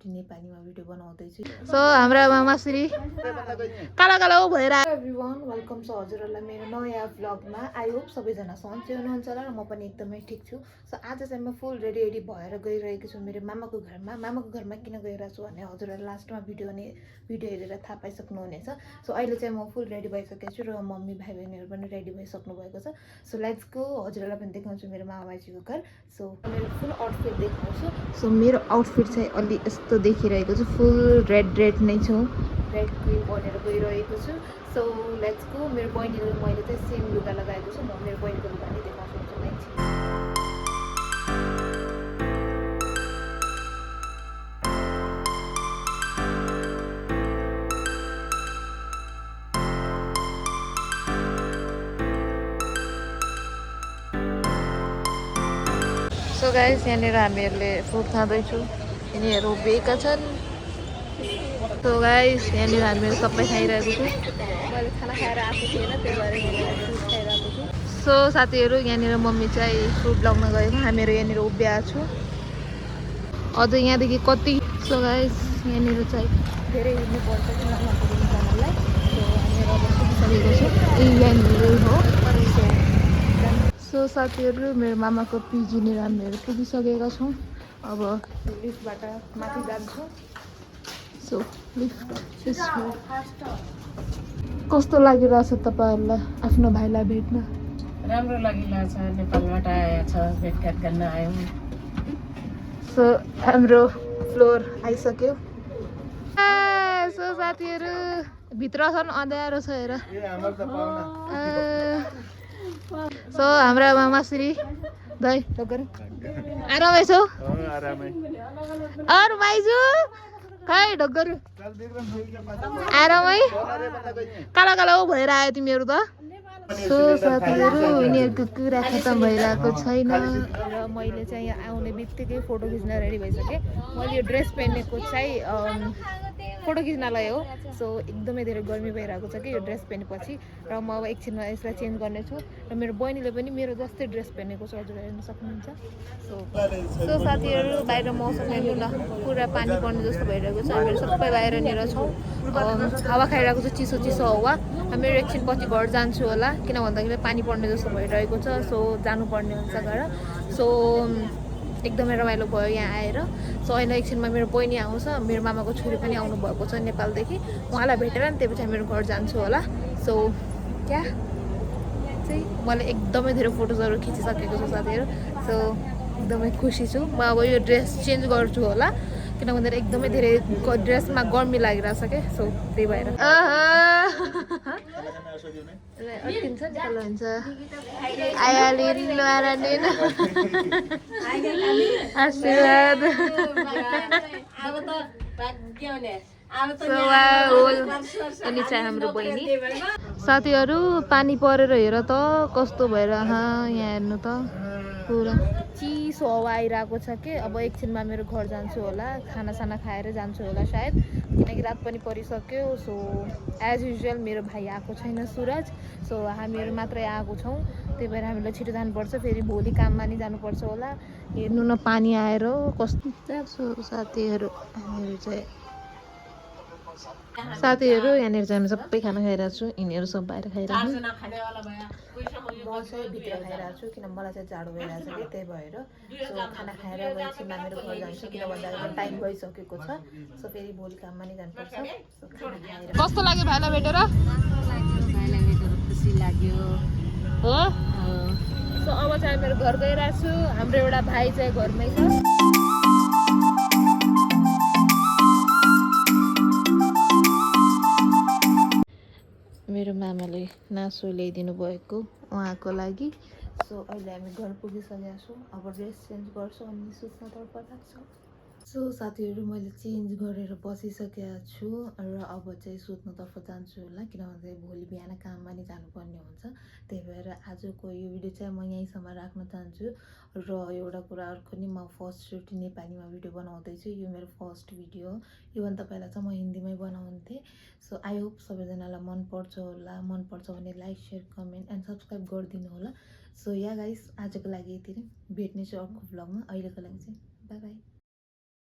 नेपालीमा भिडियो बनाउँदैछु सो हाम्रा मामाश्री काला काला भएर एभ्रिवान वेलकम छ हजुरहरूलाई मेरो नयाँ भ्लगमा आई होप सबैजना सन्चै हुनुहुन्छ होला र म पनि एकदमै ठिक छु सो आज चाहिँ म फुल रेडी भएर गइरहेको छु मेरो मामाको घरमा किन गइरहेको छु भने हजुरहरू लास्टमा भिडियो हेरेर थाहा पाइसक्नुहुनेछ सो अहिले चाहिँ म फुल रेडी भइसकेको छु र मम्मी भाइ बहिनीहरू पनि रेडी भइसक्नु भएको छ सो लेट्स गो हजुरहरूलाई पनि देखाउँछु मेरो मामा बाइजीको घर सो मेरो फुल आउटफिट देखाउँछु सो मेरो आउटफिट चाहिँ अलि यस्तो देखिरहेको छ फुल रेड नै छु रेड क्रिम बनेर गइरहेको छु सो लेट्स गो मेरो बहिनीले मैले चाहिँ सेम लुगा लगाएको छु म मेरो बहिनीको लुगा नै देखाउँछु सो गाइस यहाँनिर हामीहरूले फ्रुट खाँदैछु यिनीहरू उभिएका छन् सो गाइस यहाँनिर हामीहरू सबै खाइरहेको छु मैले खाना खाएर आएको थिएन त्यही भएर फ्रुट खाइरहेको छु सो साथीहरू यहाँनिर मम्मी चाहिँ फ्रुट लगाउन गएको हामीहरू यहाँनिर उभिएको छु अझ यहाँदेखि कति सो गाइस यहाँनिर चाहिँ धेरै हिँड्नु पर्छ कि नपुग्नु जानलाई सो हामीहरू अब पुगिसकेको छु यहाँनिर हो सो साथीहरू मेरो मामाको पिजीनिर हामीहरू पुगिसकेका छौँ अब लिफ्टबाट माथि जान्छौँ सो लिफ्ट कस्तो लागिरहेछ तपाईँहरूलाई आफ्नो भाइलाई भेट्न राम्रो लागिरहेछ नेपालबाट आएछ भेटघाट गर्न आयौँ सो हाम्रो फ्लोर आइसक्यो सो साथीहरू भित्र छन् अँध्यारो छ हेर सो हाम्रा मामाश्री दाइ आरामै छौ अरू माइजू खै ढोगरु आरामै काला काला भएर आयो तिमीहरू त सो साथीहरू उनीहरूको कुरा खतम भइरहेको छैन र मैले चाहिँ यहाँ आउने बित्तिकै फोटो खिच्न रेडी भइसकेँ मैले यो ड्रेस पहनेको चाहिँ फोटो खिच्नलाई हो सो एकदमै धेरै गर्मी भइरहेको छ कि यो ड्रेस पहनेपछि र म अब एकछिनमा यसलाई चेन्ज गर्नेछु र मेरो बहिनीले पनि मेरो जस्तै ड्रेस पहनेको छ हजुर हेर्न सक्नुहुन्छ सो साथीहरू बाहिर मौसम हेर्नु न पुरा पानी पर्ने जस्तो भइरहेको छ हामीहरू सबै बाहिरनिर छौँ हावा खाइरहेको छ चिसो चिसो हावा हामीहरू एकछिन पछि घर जान्छु होला किन भन्दाखेरि पानी पर्ने जस्तो भइरहेको छ सो जानुपर्ने हुन्छ घर सो एकदमै रमाइलो भयो यहाँ आएर सो अहिले एकछिनमा मेरो बहिनी आउँछ मेरो मामाको छोरी पनि आउनु भएको छ नेपालदेखि उहाँलाई भेटेर नि त्यसपछि मेरो घर जान्छु होला सो क्या चाहिँ मैले एकदमै धेरै फोटोजहरू खिचिसकेको छु साथीहरू सो एकदमै खुसी छु म अब यो ड्रेस चेन्ज गर्छु होला किन भन्दाखेरि एकदमै धेरै ड्रेसमा गर्मी लागिरहेछ क्या सो त्यही भएर अड्किन्छ नि कल हुन्छ आशीर्वाद अनि चाहिँ हाम्रो बहिनी साथीहरू पानी परेर हेर त कस्तो भएर यहाँ हेर्नु त पुरा चिसो हावा आइरहेको छ कि अब एकछिनमा मेरो घर जान्छु होला खानासाना खाएर जान्छु होला सायद किनकि रात पनि परिसक्यो सो एज युजुअल मेरो भाइ आएको छैन सुरज सो हामीहरू मात्रै आएको छौँ त्यही भएर हामीलाई छिटो जानुपर्छ फेरि भोलि काममा नि जानुपर्छ होला हेर्नु न पानी आएर कस्तो साथीहरू हामीहरू चाहिँ यहाँनिर चाहिँ हामी सबै खाना खाइरहेको छु यिनीहरू सब बाहिर खाइरहेको म चाहिँ भित्र खाइरहेको छु किन मलाई चाहिँ जाडो भइरहेको छ कि त्यही भएर सो खाना खाएर एकछिनमा मेरो घर जान्छु किन भन्दाखेरि टाइम भइसकेको छ सो फेरि भोलि काममा नि जानुपर्छ सो खाना खाएर कस्तो लाग्यो भाइलाई भेटेर खुसी लाग्यो हो सो अब चाहिँ मेरो घर गइरहेको छु हाम्रो एउटा भाइ चाहिँ घरमै छ मेरो मामाले नासो ल्याइदिनु भएको उहाँको लागि सो अहिले हामी घर पुगिसकेका छौँ अब ड्रेस चेन्ज गर्छौँ अनि सुत्नतर्फ लाग्छौँ सो साथीहरू मैले चेन्ज गरेर बसिसकेका छु र अब चाहिँ सुत्नतर्फ जान्छु होला किनभने भोलि बिहान काममा नि जानुपर्ने हुन्छ त्यही भएर आजको यो भिडियो चाहिँ म यहीँसम्म राख्न चाहन्छु र एउटा कुरा अर्को नि म फर्स्ट नेपालीमा भिडियो बनाउँदैछु यो मेरो फर्स्ट भिडियो हो योभन्दा पहिला चाहिँ म हिन्दीमै बनाउँथेँ सो आई होप सबैजनालाई मनपर्छ होला मनपर्छ भने like share comment and subscribe गरिदिनु होला सो या गाइस आजको लागि यति नै भेट्ने छु अर्को भ्लगमा अहिलेको लागि चाहिँ बाई बाई